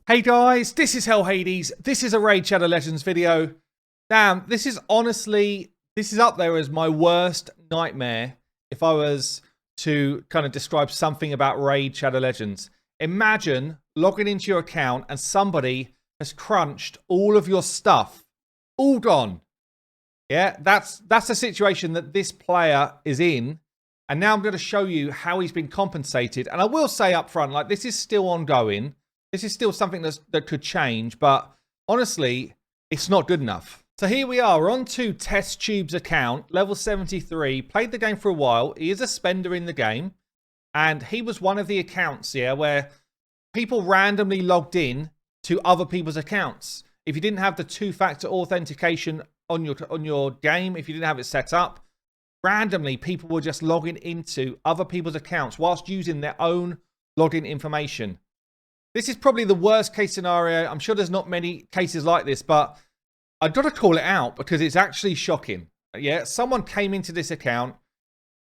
Hey guys, this is Hell Hades. This is a Raid Shadow Legends video. Damn, this is up there as my worst nightmare if I was to kind of describe something about Raid Shadow Legends. Imagine logging into your account and somebody has crunched all of your stuff. All gone. Yeah, that's the situation that this player is in. And now I'm going to show you how he's been compensated. And I will say up front, like, this is still ongoing. This is still something that could change, but honestly, it's not good enough. So here we are, we're on to Test Tube's account, level 73, played the game for a while. He is a spender in the game, and he was one of the accounts, yeah, where people randomly logged in to other people's accounts. If you didn't have the two-factor authentication on your game, if you didn't have it set up, randomly people were just logging into other people's accounts whilst using their own login information. This is probably the worst case scenario. I'm sure there's not many cases like this, but I've got to call it out because it's actually shocking. Yeah, someone came into this account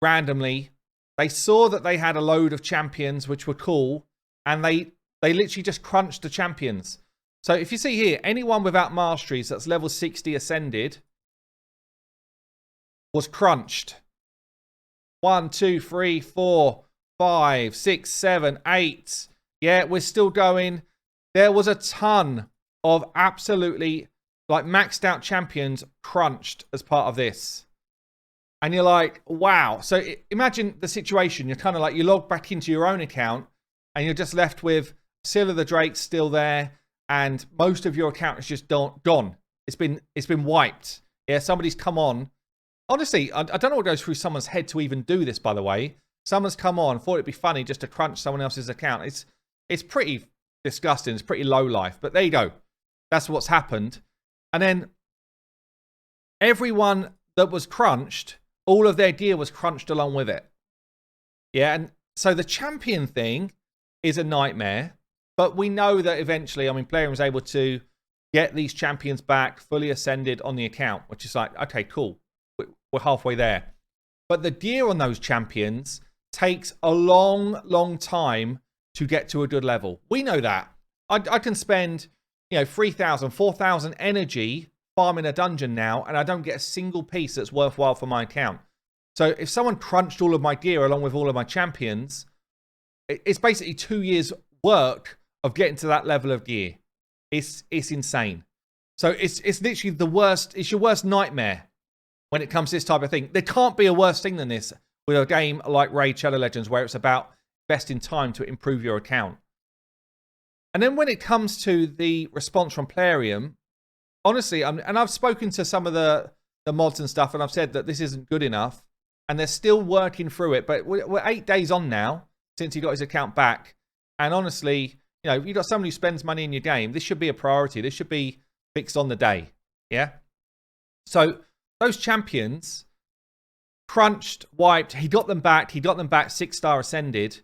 randomly. They saw that they had a load of champions, which were cool, and they literally just crunched the champions. So if you see here, anyone without masteries that's level 60 ascended was crunched. 1, 2, 3, 4, 5, 6, 7, 8... Yeah, we're still going. There was a ton of absolutely, like, maxed out champions crunched as part of this. And you're like, wow. So imagine the situation. You're kind of like, you log back into your own account and you're just left with Scylla the Drake still there. And most of your account is just gone. It's been wiped. Yeah, somebody's come on. Honestly, I don't know what goes through someone's head to even do this, by the way. Someone's come on, thought it'd be funny just to crunch someone else's account. It's pretty disgusting. It's pretty low life. But there you go. That's what's happened. And then everyone that was crunched, all of their gear was crunched along with it. Yeah, and so the champion thing is a nightmare. But we know that eventually, I mean, PLARIUM was able to get these champions back fully ascended on the account, which is like, okay, cool. We're halfway there. But the gear on those champions takes a long, long time to get to a good level. We know that. I can spend, 3,000, 4,000 energy farming a dungeon now, and I don't get a single piece that's worthwhile for my account. So if someone crunched all of my gear along with all of my champions, it's basically 2 years work of getting to that level of gear. It's insane. So it's literally the worst. It's your worst nightmare when it comes to this type of thing. There can't be a worse thing than this with a game like Raid Shadow Legends, where it's about investing time to improve your account. And then when it comes to the response from PLARIUM, honestly, and I've spoken to some of the mods and stuff, and I've said that this isn't good enough, and they're still working through it. But we're 8 days on now since he got his account back, and honestly, if you've got somebody who spends money in your game, this should be a priority. This should be fixed on the day. Yeah. So those champions crunched, wiped. He got them back. 6-star ascended.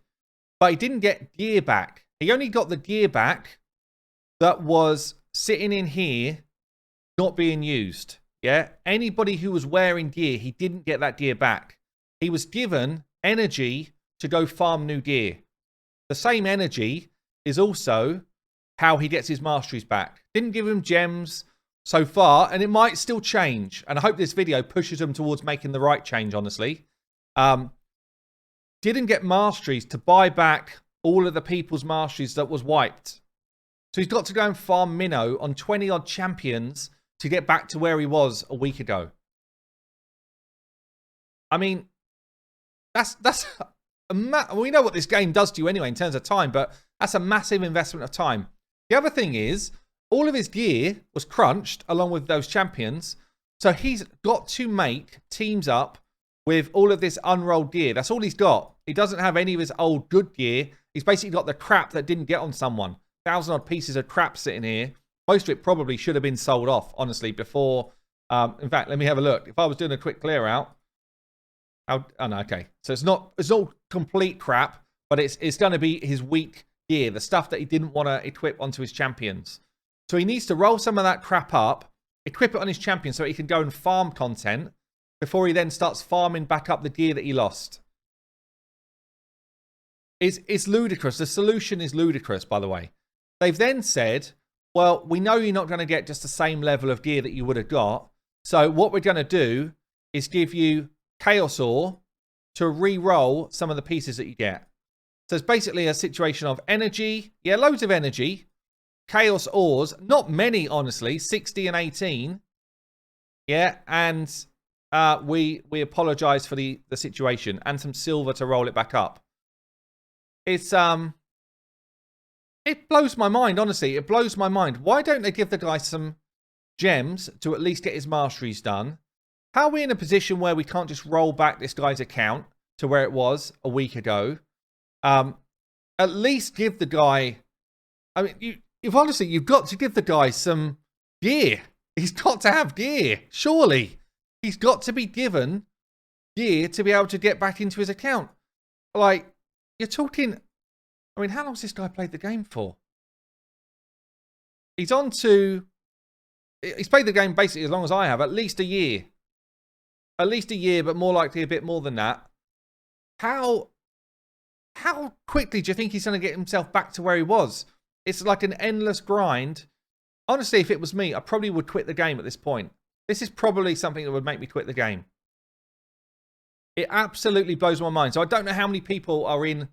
But he didn't get gear back. He only got the gear back that was sitting in here, not being used. Yeah? Anybody who was wearing gear, he didn't get that gear back. He was given energy to go farm new gear. The same energy is also how he gets his masteries back. Didn't give him gems so far, and it might still change. And I hope this video pushes him towards making the right change, honestly. Didn't get masteries to buy back all of the people's masteries that was wiped. So he's got to go and farm minnow on 20-odd champions to get back to where he was a week ago. I mean, we know what this game does to you anyway in terms of time, but that's a massive investment of time. The other thing is, all of his gear was crunched along with those champions. So he's got to make teams up with all of this unrolled gear. That's all he's got. He doesn't have any of his old good gear. He's basically got the crap that didn't get on someone. 1,000-odd pieces of crap sitting here. Most of it probably should have been sold off, honestly, before. In fact, let me have a look. If I was doing a quick clear out. Oh, no, okay. So it's not complete crap, but it's going to be his weak gear. The stuff that he didn't want to equip onto his champions. So he needs to roll some of that crap up, equip it on his champion so he can go and farm content before he then starts farming back up the gear that he lost. It's ludicrous. The solution is ludicrous, by the way. they've then said, well, we know you're not going to get just the same level of gear that you would have got. So what we're going to do is give you Chaos Ore to re-roll some of the pieces that you get. So it's basically a situation of energy. Yeah, loads of energy. Chaos Ores. Not many, honestly. 60 and 18. Yeah, and we apologize for the situation. And some silver to roll it back up. It's it blows my mind, honestly. It blows my mind. Why don't they give the guy some gems to at least get his masteries done? How are we in a position where we can't just roll back this guy's account to where it was a week ago? At least give the guy... I mean, you've got to give the guy some gear. He's got to have gear, surely. He's got to be given gear to be able to get back into his account. Like, you're talking... I mean, how long's this guy played the game for? He's on to... He's played the game basically as long as I have. At least a year. At least a year, but more likely a bit more than that. How quickly do you think he's going to get himself back to where he was? It's like an endless grind. Honestly, if it was me, I probably would quit the game at this point. This is probably something that would make me quit the game. It absolutely blows my mind. So I don't know how many people are in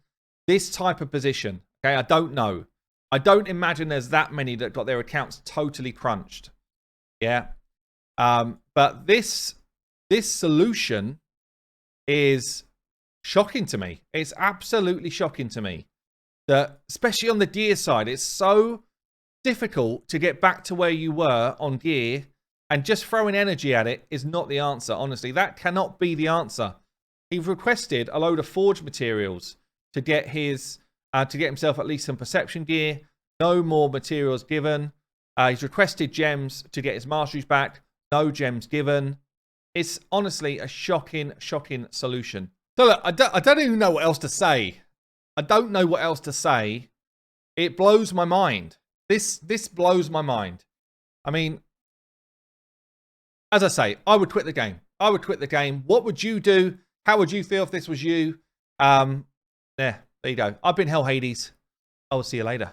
this type of position. Okay, I don't know. I don't imagine there's that many that got their accounts totally crunched. Yeah. But this solution is shocking to me. It's absolutely shocking to me. That, especially on the gear side, it's so difficult to get back to where you were on gear, and just throwing energy at it is not the answer. Honestly, that cannot be the answer. He requested a load of forge materials to get his to get himself at least some perception gear. No more materials given. He's requested gems to get his masteries back. No gems given. It's honestly a shocking solution. So look, I don't even know what else to say. I don't know what else to say. It blows my mind. This blows my mind. I mean, as I say, I would quit the game. I would quit the game. What would you do? How would you feel if this was you? There you go. I've been Hell Hades. I will see you later.